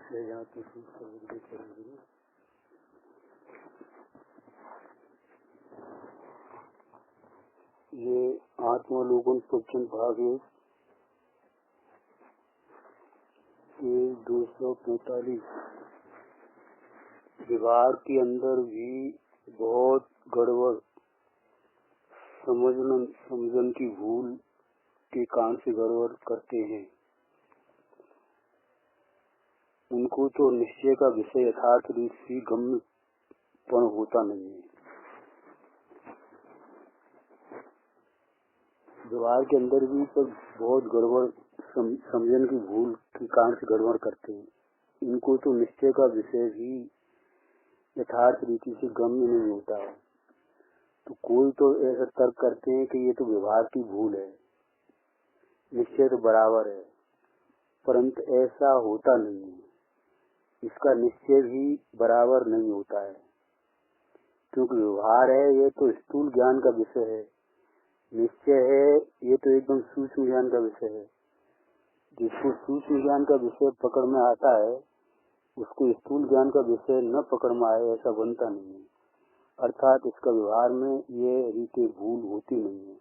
ले जाती करेंगे। ये आत्मालोकन प्रवचन भाग 245। व्यवहार के अंदर भी बहुत गड़बड़ समझन की भूल के कारण से गड़बड़ करते हैं। उनको तो निश्चय का विषय यथार्थ रूप से गम्यपन होता नहीं है। व्यवहार के अंदर भी तो बहुत गड़बड़ समझन की भूल के कारण से गड़बड़ करते हैं। इनको तो निश्चय का विषय भी यथार्थ रीति से गम्य नहीं होता है। तो कोई तो ऐसा तर्क करते हैं कि ये तो व्यवहार की भूल है, निश्चय तो बराबर है, परंतु ऐसा होता नहीं है। इसका निश्चय भी बराबर नहीं होता है, क्योंकि व्यवहार है ये तो स्थूल ज्ञान का विषय है, निश्चय है ये तो एकदम सूक्ष्म ज्ञान का विषय है। जिसको सूक्ष्म ज्ञान का विषय पकड़ में आता है उसको स्थूल ज्ञान का विषय न पकड़ में आए ऐसा बनता नहीं है। अर्थात इसका व्यवहार में ये रीति भूल होती नहीं है।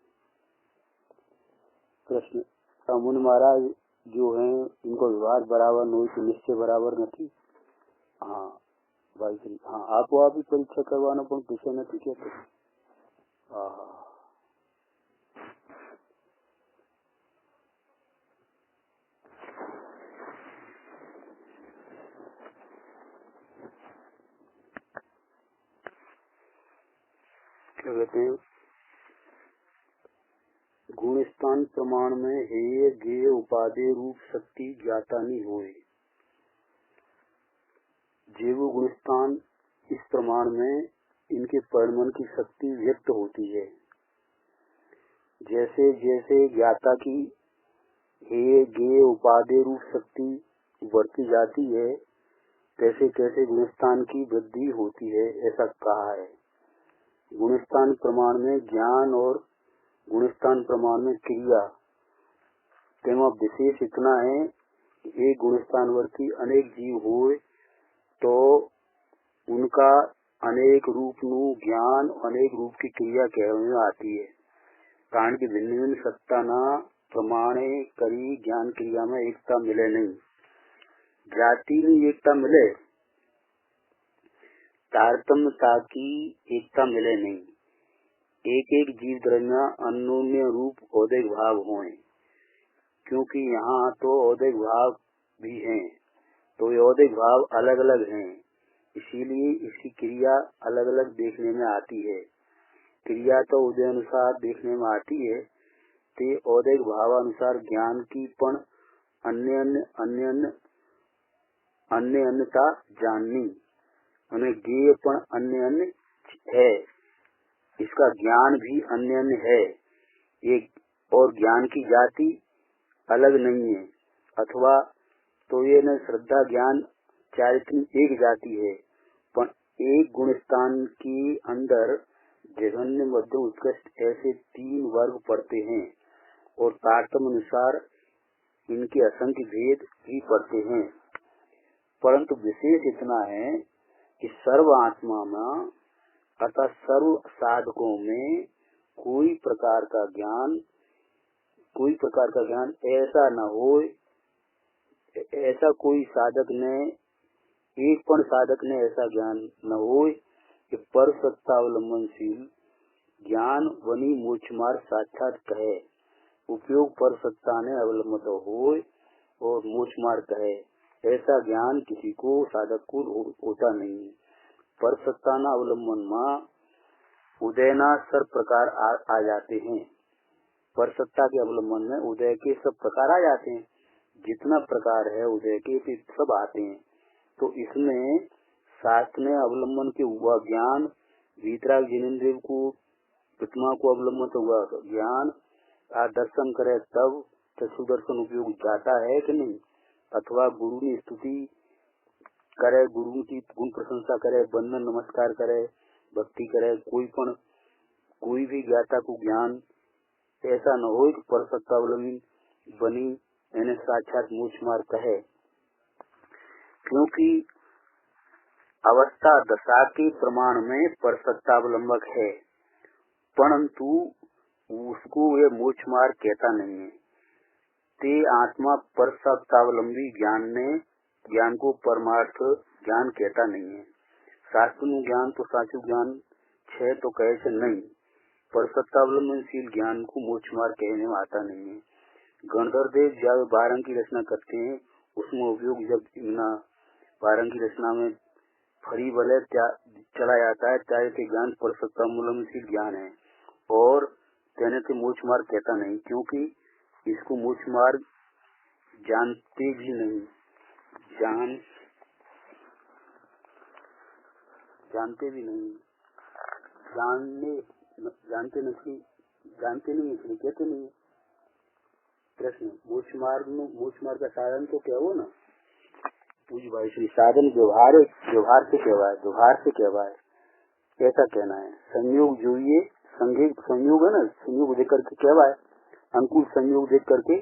प्रश्न, मुनि महाराज जो हैं इनको व्यवहार बराबर नहीं तो निश्चय बराबर नहीं। हाँ भाई श्री, हाँ आपको आप ही परीक्षा करवाना पण विषय नहीं कहते। हाँ क्या कहते हैं, गुणस्थान प्रमाण में हेय गेय उपादेय रूप शक्ति ज्ञाता नहीं होए। जीव गुणस्थान इस प्रमाण में इनके परिमन की शक्ति व्यक्त होती है। जैसे जैसे ज्ञाता की हेय गेय उपादेय रूप शक्ति बढ़ती जाती है तैसे तैसे गुणस्थान की वृद्धि होती है, ऐसा कहा है। गुणस्थान प्रमाण में ज्ञान और गुणस्थान प्रमाण में क्रिया तेमा विशेष इतना है कि एक गुणस्थानवर्ती अनेक जीव होए तो उनका अनेक रूप नु ज्ञान अनेक रूप की क्रिया कहने में आती है। कारण की भिन्न भिन्न सत्ता न प्रमाणे करी ज्ञान क्रिया में एकता मिले नहीं। जाति में एकता मिले, तारतम्यता की एकता मिले नहीं। एक एक जीव द्रव्य अन्योन्य रूप औदिक भाव होए, क्योंकि यहाँ तो औदिक भाव भी हैं, तो ये औदिक भाव अलग अलग हैं, इसीलिए इसकी क्रिया अलग अलग देखने में आती है। क्रिया तो उदय अनुसार देखने में आती है, ते औदिक भाव अनुसार ज्ञान की पण अन्य अन्यता जाननी, उन्हें ज्ञेय पण अन्य है, इसका ज्ञान भी अन्य है। एक और ज्ञान की जाति अलग नहीं है, अथवा तो ये न श्रद्धा ज्ञान चारित्र एक जाति है, पर एक गुणस्थान के अंदर जघन्य मध्यम उत्कृष्ट ऐसे 3 वर्ग पड़ते हैं और तारतम्य अनुसार इनके असंख्य भेद भी पड़ते हैं। परंतु विशेष इतना है कि सर्व आत्मा में अतः सर्व साधकों में कोई प्रकार का ज्ञान ऐसा न हो, ऐसा कोई साधक ने एक पण साधक ने ऐसा ज्ञान न हो कि पर सत्तावलंबनशील ज्ञान वनी मोक्ष मार्ग साक्षात कहे, उपयोग पर सत्ता ने अवलंबित हो और मोक्ष मार्ग कहे, ऐसा ज्ञान किसी को साधक को होता नहीं है। पर सत्ताना अवलंबन में उदयना सब प्रकार आ जाते हैं। पर सत्ता के अवलंबन में उदय के सब प्रकार आ जाते हैं, जितना प्रकार है उदय के सब आते हैं। तो इसमें शास्त्र ने अवलंबन के हुआ ज्ञान, वीतराग जिनेन्द्रिय को प्रतिमा को अवलंबन हुआ ज्ञान, दर्शन करे तब सुदर्शन उपयोग जाता है कि नहीं, अथवा गुरु की स्तुति करे, गुरु की गुण प्रशंसा करे, वंदन नमस्कार करे, भक्ति करे, कोई भी ज्ञाता को ज्ञान ऐसा न हो कि पर सत्तावलंबी बनी यानी साक्षात मोक्ष मार्ग कहे। क्योंकि अवस्था दशा के प्रमाण में परसत्तावलंबक है, परंतु उसको ये मोक्ष मार्ग कहता नहीं है। ते आत्मा परसत्तावलंबी ज्ञान को परमार्थ ज्ञान कहता नहीं है। शास्त्र नु ज्ञान तो साचु ज्ञान छे तो कहे से नहीं, परसत्तावलंबनशील ज्ञान को मोक्ष मार्ग कहने में आता नहीं है। गणधर देव जब 12 की रचना करते हैं, उसमें उपयोग जब इतना 12 की रचना में फरी बले चला जाता है, चाहे के ज्ञान परसत्तावलंबनशील ज्ञान है और कहने से मोक्ष मार्ग कहता नहीं, क्योंकि इसको मोक्ष मार्ग जानते भी नहीं, जानते भी नहीं, जानते नहीं इसलिए कहते नहीं। प्रश्न, मोक्ष मार्ग का साधन तो क्या हो ना पूज भाई श्री साधन व्यवहार से कहवाए ऐसा कहना है। संयोग जो ये संयोग है ना, संयोग देख करके कहवाए, अनुकूल संयोग देख करके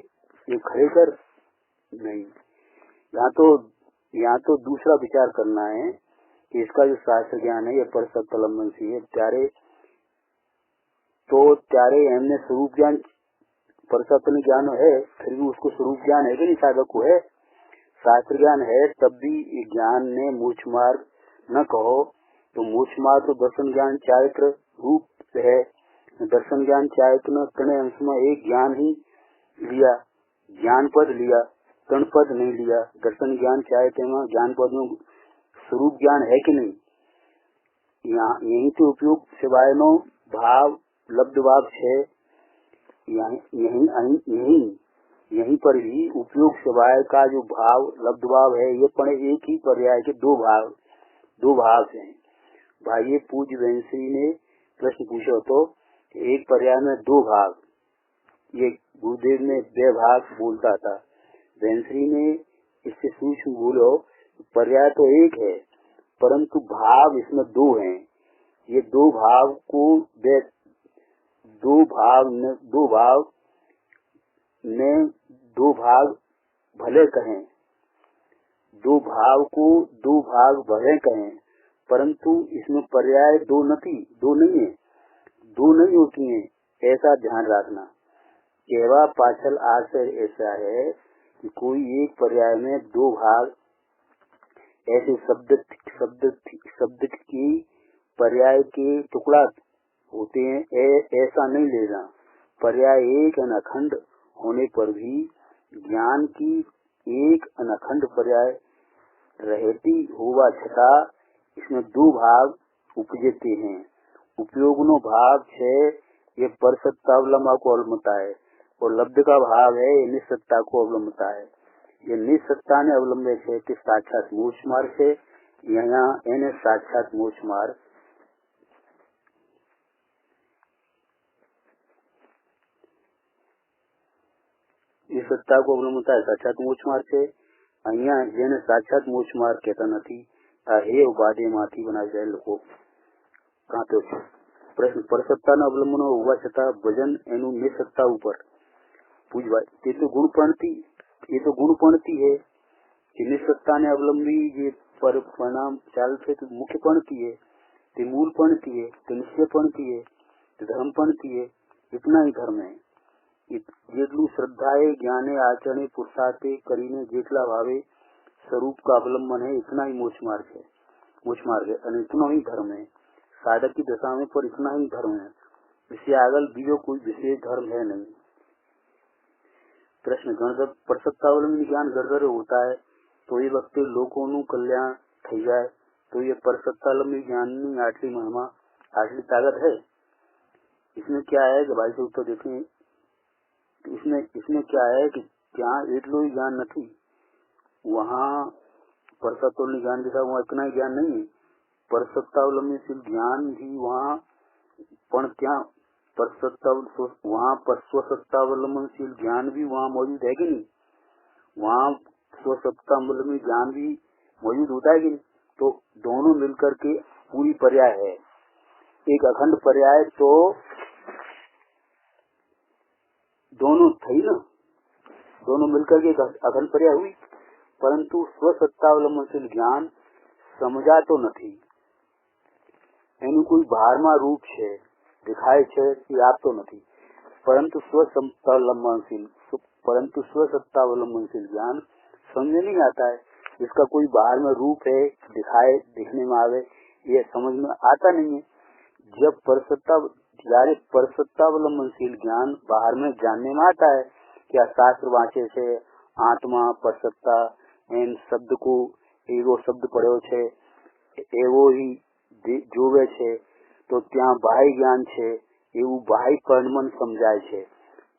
ये खड़े कर नहीं। यहाँ तो दूसरा विचार करना है कि इसका जो शास्त्र ज्ञान है ये परसत्तावलंबनशील है। त्यारे हमने स्वरूप ज्ञान परसत्तावलंबन ज्ञान है, फिर भी उसको स्वरूप ज्ञान है कि नहीं, साधक को है, शास्त्र ज्ञान है, तब भी ज्ञान ने मोक्ष मार्ग न कहो तो मोक्ष मार्ग तो दर्शन ज्ञान चारित्र रूप है। दर्शन ज्ञान चारित्र तृण अंश में एक ज्ञान ही लिया, ज्ञान पद लिया, तृण पद नहीं लिया। दर्शन ज्ञान चारित्र में ज्ञान पद में स्वरूप ज्ञान है कि नहीं, यही तो उपयोग सिवाय नो भाव लब्ध भाव है। यहीं पर भी उपयोग सिवाय का जो भाव लब्ध भाव है, ये पढ़े एक ही पर्याय के दो भाव हैं। भाई पूज्य वंशी ने प्रश्न पूछा तो एक पर्याय में दो भाग, ये गुरुदेव ने 2 भाग बोलता था, वंशी ने इससे सूक्ष्म बोलो पर्याय तो एक है परंतु भाव इसमें 2 हैं। ये दो भाग भले कहें, दो भाव को 2 भाग भले कहें, परंतु इसमें पर्याय 2 नहीं होती है, ऐसा ध्यान रखना। कहवा पाछल आशय ऐसा है कि कोई एक पर्याय में 2 भाग ऐसे शब्द की पर्याय के टुकड़ा होते हैं, ऐसा नहीं लेना। पर्याय एक अखंड होने पर भी ज्ञान की एक अखंड पर्याय रहती हुआ छटा इसमें 2 भाग उपजते हैं। उपयोगनो भाव है ये परसत्तावलंबा को अवलंबता है और लब्ध का भाव है ये निसत्ता को अवलंबता है। ये निसत्ता ने अवलंबे है कि साक्षात मोक्ष मार्ग है, यहाँ इन्हें साक्षात मोक्ष मार्ग निसत्ता को अवलंबता है, साक्षात मोक्ष मार्ग है। અહીંયા જેને સાક્ષાત મોક્ષ માર્ગ કહેતા નથી, આ હે ઉપાધિ માંથી બનાવી જાય લોકો કાંતો છે। પ્રશ્ન, પરસત્તાના અવલંબનો હોવા છતાં ભજન એનું નિસત્તા ઉપર પૂછવાય, તે તો ગુણપણતી है कि निसत्ताने अवलंबी જે परिणाम चाल છે तो मुख्यपणती है, તે मूलपणती है, તે निश्चयपणती है, તે धर्मपणती है। इतना ही धर्म है। જેટલું શ્રદ્ધાએ જ્ઞાને આચરણે પુરુષાર્થે કરીને જેટલા ભાવે स्वरूप का अवलंबन है, इतना ही मोक्ष मार्ग है और इतना ही धर्म है। साधक की दशा में पर इतना ही धर्म है, इससे आगल बीजो कोई विशेष धर्म है नहीं। प्रश्न, गणधर परसत्तावलंबी ज्ञान गणधर होता है तो ये वक्त लोगों नु कल्याण થઈ જાય तो ये परसत्तावलंबी ज्ञान ની आटली महिमा आटली ताकत है। इसमें क्या है कि भाई से उत्तर देखें, इसमें क्या है कि क्या એટલું ही ज्ञान नहीं, वहाँ परसत्तावलंबी ज्ञान के साथ वहाँ इतना ही ज्ञान नहीं है। परसत्तावलंबी ज्ञान भी वहाँ पण क्या वहाँ पर स्वसत्तावलंबनशील ज्ञान भी वहाँ मौजूद है कि नहीं, वहाँ स्वसत्तावलंबी ज्ञान भी मौजूद होता है कि नहीं। तो दोनों मिलकर के पूरी पर्याय है, एक अखंड पर्याय तो दोनों थी ना, दोनों मिलकर के अखंड पर्याय हुई। પરંતુ સ્વસત્તાવલંબનશીલ જ્ઞાન સમજાતો નથી. એનું કોઈ બહારમાં રૂપ છે, દેખાય છે, એ આપતો નથી. परंतु स्वसत्तावलंबनशील ज्ञान समझ नहीं आता है. इसका कोई बाहर में रूप है, दिखने में आवे, ये समझ में आता नहीं है. जब परसत्तावलंबनशील ज्ञान बाहर में जानने में आता है, क्या शास्त्र वांचे से आत्मा परसत्ता एम शब्द को एवो शब्द पढ़्यो छे एवो ही જોવે છે, તો ત્યાં બાહ્ય જ્ઞાન છે એવું બાહ્ય પરિણમન સમજાય છે.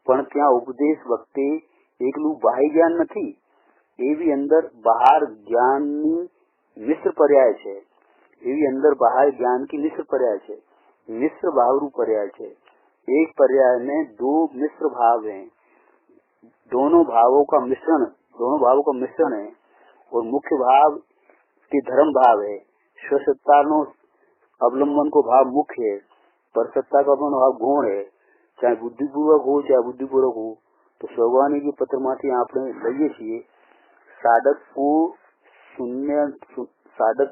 પણ ત્યાં ઉપદેશ વખતે એકલું બાહ્ય જ્ઞાન નથી, એવી અંદર બહાર જ્ઞાનની મિશ્ર પર્યાય છે. એવી અંદર બહાર ज्ञान की मिश्र पर्याय है, मिश्र भावरू पर्याय है. एक पर्याय में दो मिश्र भाव हैं, दोनों भावों का मिश्रण है. और मुख्य भाव के धर्म भाव है. स्वसत्ता नो अवलंबन को भाव मुख्य है, परसत्ता का भाव गुण है. चाहे बुद्धिपूर्वक हो चाहे बुद्धिपूर्वक हो. तो स्वर्गवाणी के पत्र माथी आपने लईए छीए. साधक को साधक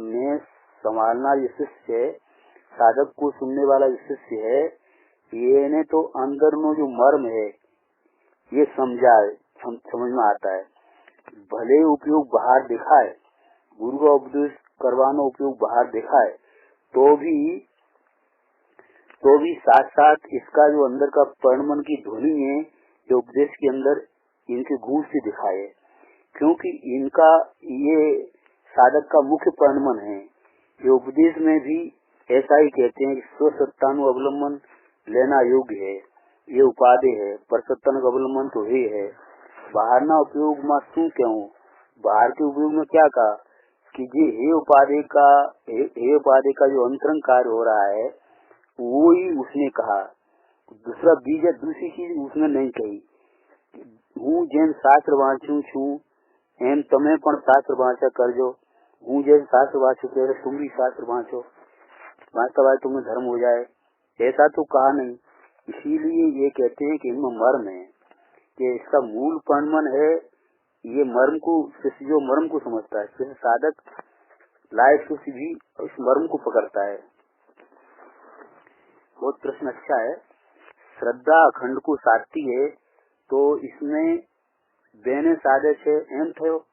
ने संभालना ये शिष्य है, साधक को सुनने वाला ये शिष्य है. ये ने तो अंदर नो जो मर्म है ये समझ में आता है. भले उपयोग बाहर दिखाए, गुरु का उपदेश करवाना उपयोग बाहर दिखाए, तो भी साथ साथ इसका जो अंदर का परिणमन की ध्वनि है, जो उपदेश के अंदर इनके गुण से दिखाए, क्योंकि इनका ये साधक का मुख्य परिणमन है. ये उपदेश में भी ऐसा ही कहते हैं कि स्वसत्तानु अवलंबन लेना योग्य है, ये उपाधि है. परसत्तानु अवलंबन तो ही है. बाहर ना उपयोग में शू कहूँ, बाहर के उपयोग में क्या कहा कि ये उपाधि का जो अंतरंग कार्य हो रहा है वो ही उसने कहा. दूसरा बीज है, दूसरी चीज उसने नहीं कही. हूँ जेम शास्त्र वाँचू छू एम तमे पण शास्त्र वाँचा करजो. हूँ जेम शास्त्र वाँचू कह तुम भी शास्त्र वाँचो, वास्तव है तुम्हें धर्म हो जाए, ऐसा तो कहा नहीं. इसीलिए ये कहते हैं कि इनमें मर्म है, कि इसका मूल परिणमन है. ये मर्म को जो मर्म को समझता है, जैसे साधक लायक से भी इस मर्म को पकड़ता है. बहुत प्रश्न अच्छा है. श्रद्धा अखंड को साधती है, तो इसमें बेने साधे छे एम थयो.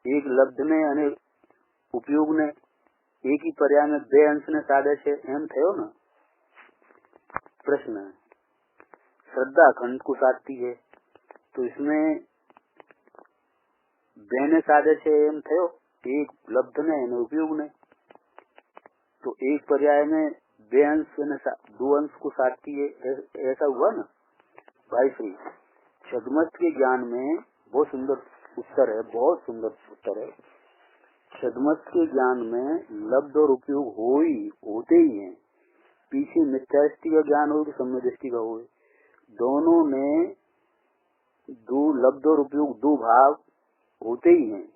एक लब्ध ने अने उपयोग ने एक ही पर्याय में बे अंश ने साधे छे एम थयो ना. प्रश्न, श्रद्धा अखंड को साधती है, तो इसमें बेने साधे छे एम थयो. एक लब्ध ने अने उपयोग ने, तो एक पर्याय में बे अंश ने दो अंश को साधती है, ऐसा हुआ ना. भाई श्री छद्मस्त के ज्ञान में बहुत सुंदर उत्तर है, बहुत सुंदर उत्तर है. छद्मस्त के ज्ञान में लब्ध और उपयोग होते ही हैं. पीछे मिथ्यादृष्टि का ज्ञान हो कि सम्यक दृष्टि का हो, दोनों में दो लब्ध और उपयोग दो भाव होते ही हैं.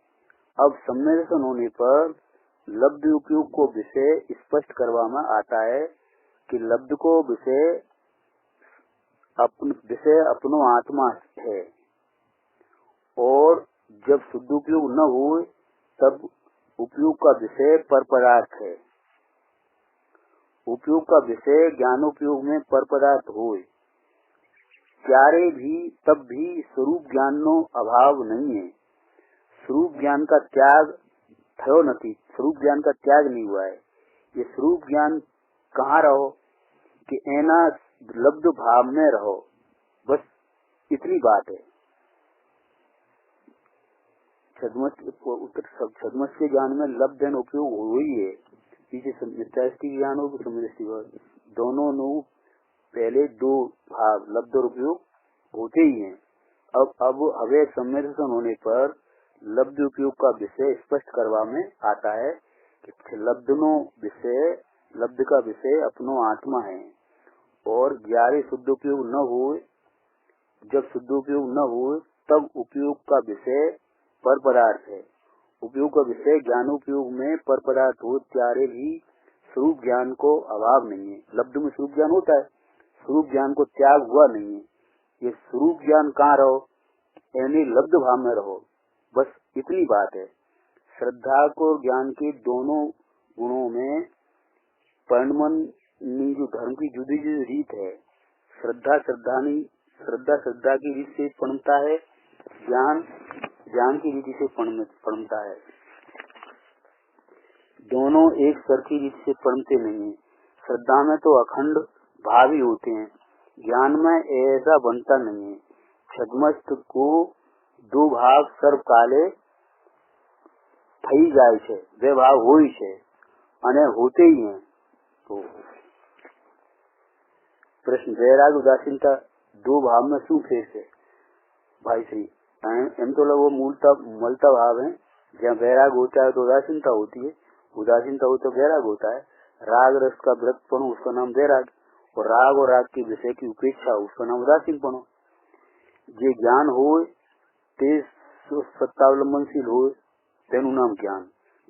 अब सम्यक दर्शन होने पर लब्ध उपयोग को विषय स्पष्ट करवाना आता है कि लब्ध को विषय अपनो आत्मा है, और जब शुद्ध उपयोग न हो तब उपयोग का विषय पर पदार्थ है. उपयोग का विषय ज्ञानोपयोग में पर पदार्थ हो त्यारे भी तब भी स्वरूप ज्ञान नो अभाव नहीं है. स्वरूप ज्ञान का त्याग थयो नहीं, स्वरूप ज्ञान का त्याग नहीं हुआ है. ये स्वरूप ज्ञान कहाँ रहो कि एना लब्ध भाव में रहो, बस इतनी बात है. छद्मस के ज्ञान में लब्ध एन उपयोग हो ही है. पीछे मिथ्यादृष्टि ज्ञान हो कि सम्यक दृष्टि, दोनों नो पहले दो भाव लब्ध और उपयोग होते ही हैं. अब हवे सम्यक दर्शन होने पर लब्ध उपयोग का विषय स्पष्ट करवा में आता है कि लब्ध का विषय अपनो आत्मा है. और ग्यारह शुद्ध उपयोग न हो, जब शुद्ध उपयोग न हो तब उपयोग का विषय पर पदार्थ है. उपयोग का विषय ज्ञानोपयोग में पर पदार्थ हो त्यारे भी स्वरूप ज्ञान को अभाव नहीं है. लब्ध में स्वरूप ज्ञान होता है, स्वरूप ज्ञान को त्याग हुआ नहीं है. ये स्वरूप ज्ञान कहाँ रहो, यानी लब्ध भाव में रहो. बस इतनी बात है। श्रद्धा को ज्ञान के दोनों गुणों में परिणमन जो धर्म की जुदी जुदी रीत है। श्रद्धा श्रद्धा की रीत से पणमता है, ज्ञान की रीति से पणमता है। दोनों एक सरखी रीत से पणमते नहीं है। श्रद्धा में तो अखंड भाव ही होते हैं, ज्ञान में ऐसा बनता नहीं है। छद्मस्त को दो भाव सर्व काले થઈ જાય છે, બે ભાવ હોય છે અને હોતે ही हैं। तो प्रश्न, वैराग उदासीनता दो भाव में શું ફેર છે? भाई श्री एम तो लगो मूलता भाव है। जहाँ वैराग होता है तो उदासीनता होती है, उदासीनता हो तो वैराग होता है। राग रस का विरक्तपन उसका नाम वैराग, और राग की विषय की उपेक्षा उसका नाम उदासीनपन। जे ज्ञान हो ते सत्तावलंबनशील हो तेनु नाम ज्ञान।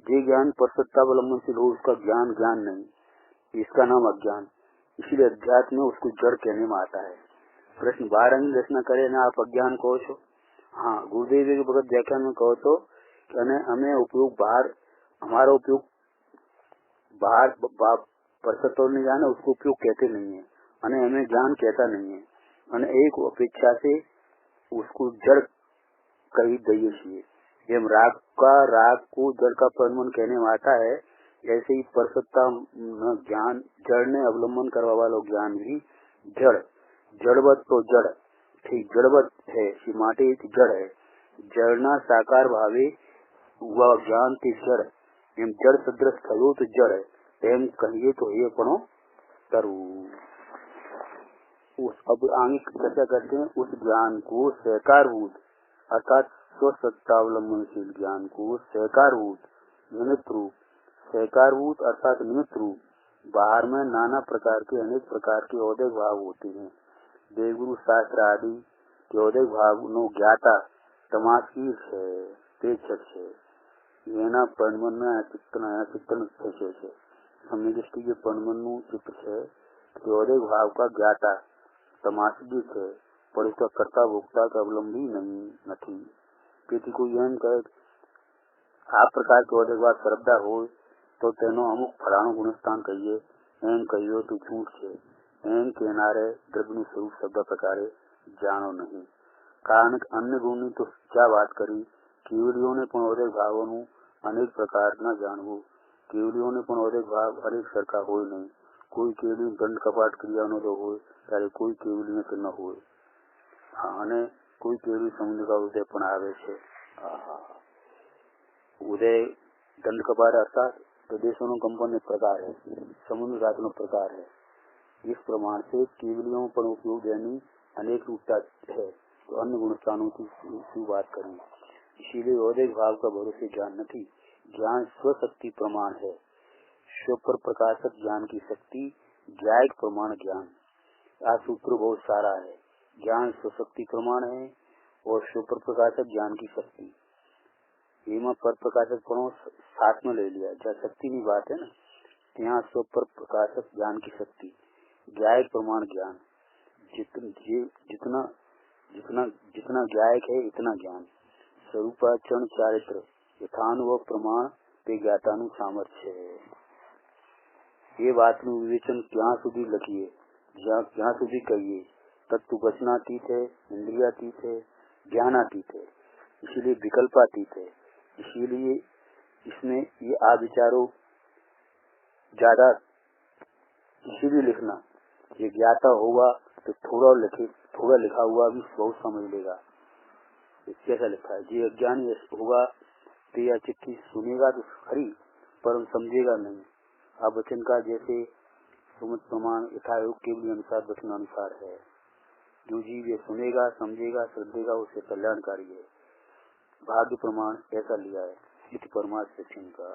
जे ज्ञान पर सत्तावलंबनशील हो उसका ज्ञान नहीं, इसका नाम अज्ञान। इसीलिए अध्यात्म में उसको जड़ कहने में आता है। प्रश्न, 12 रचना करे ना आप अज्ञान कहो छो? हाँ, गुरुदेव के भगत व्याख्यान में कहो तो हमें उपयोग बाहर, हमारा उपयोग बाहर पर सत्ता नहीं जाने उसको उपयोग कहते नहीं है, અને हमें ज्ञान कहता नहीं है, અને एक अपेक्षा से उसको जड़ कही दઈએ છીએ। एम राग को जड़ का परिणमन कहने में आता है, ऐसे ही परसत्ता ज्ञान जड़ ने अवलंबन करवा वाला ज्ञान भी जड़वत तो जड़ ठीक जड़वत है, माटे जड़ है। जड़ना साकार भावे हुआ ज्ञान के जड़ एम जड़ सदृश थयो तो जड़ है, एम कहिए तो ये पणो तरु। अब आगे चर्चा करते हैं उस ज्ञान को सहकारभूत अर्थात स्वसत्तावलंबनशील ज्ञान को सहकारभूत निमित्त रूप, सहकारभूत अर्थात निमित्त रूप। बाहर में नाना प्रकार के अनेक प्रकार के औदय भाव होते हैं। देवगुरु शास्त्र आदि के औदय भाव नो ज्ञाता तमाशीर है, पेचक है। એના પરિણમનના ચિત્તન થશે છે। સમય દૃષ્ટિએ પરિણમનનું ચિત્ર છે કે औदय भाव का ज्ञाता तमाशगी है, पर उसका कर्ता भोक्ता का अवलंबी नहीं। તેથી કોઈ એમ કહે આ પ્રકાર કે औदय भाव શ્રદ્ધા હોય તો તેનો અમુક ફલાણું ગુણસ્થાન કહીએ, એમ કહીએ તો झूठ છે। એમ કહેનારે દ્રવ્યનું સ્વરૂપ શબ્દ પ્રકારે જાણો નહીં, કારણ કે અન્ય ગુણની તો क्या વાત કરી। કેવડીઓને પણ औदय ભાવોનું અનેક પ્રકાર ના જાણવું। કેવડીઓને પણ औदय ભાવ અનેક સરખા હોય નહીં। કોઈ કેવડી દંડ કપાટ ક્રિયાનો તો હોય ત્યારે કોઈ કેવડીને તો ન હોય। અને કોઈ કેવડી સમુદ્ર का ઉદય પણ આવે છે। ઉદય दंड कपाट अर्थात प्रदेशों कंपन प्रकार है, समुद्र घात प्रकार है। इस प्रमाण से केवलियों पर उपयोग यानी अनेक रूपता है, तो अन्य गुणस्थानों की बात करें। इसीलिए औदय भाव का भरोसे ज्ञान नहीं, ज्ञान स्वशक्ति प्रमाण है। स्व पर प्रकाशक ज्ञान की शक्ति ज्ञायक प्रमाण ज्ञान। आ सूत्र बहुत सारा है। ज्ञान स्वशक्ति प्रमाण है और स्व पर प्रकाशक ज्ञान की शक्ति। एमा पर प्रकाशक पणो साथ में ले लिया, जहाँ शक्ति की बात है ना, यहाँ स्व पर प्रकाशक ज्ञान की शक्ति ज्ञायक प्रमाण ज्ञान। जितना ज्ञायक है इतना ज्ञान। स्वरूपाचरण चारित्र यथानुभव प्रमाण ते ज्ञातानु सामर्थ्य है। ये बात નું વિવેચન ક્યાં સુધી લખીએ, જ્યાં સુધી કહીએ। तत्व वचनातीत है, इंद्रियातीत है, ज्ञानातीत है, इसीलिए विकल्पातीत है। इसीलिए इसमें ये आविचारों ज्यादा इसीलिए लिखना, ये ज्ञाता होगा तो थोड़ा लिखा हुआ भी बहुत समझ लेगा। कैसा लिखा है, ये अज्ञानी होगा तो यह चिट्ठी सुनेगा तो खरी पर समझेगा नहीं। अब वचन का जैसे सुमत प्रमाण यथायोग के लिए अनुसार वचन अनुसार है। जो जीव ये सुनेगा समझेगा श्रद्धेगा उससे कल्याणकारी है। भाग्य प्रमाण ऐसा लिया है इति परमार्थ शिक्षण का।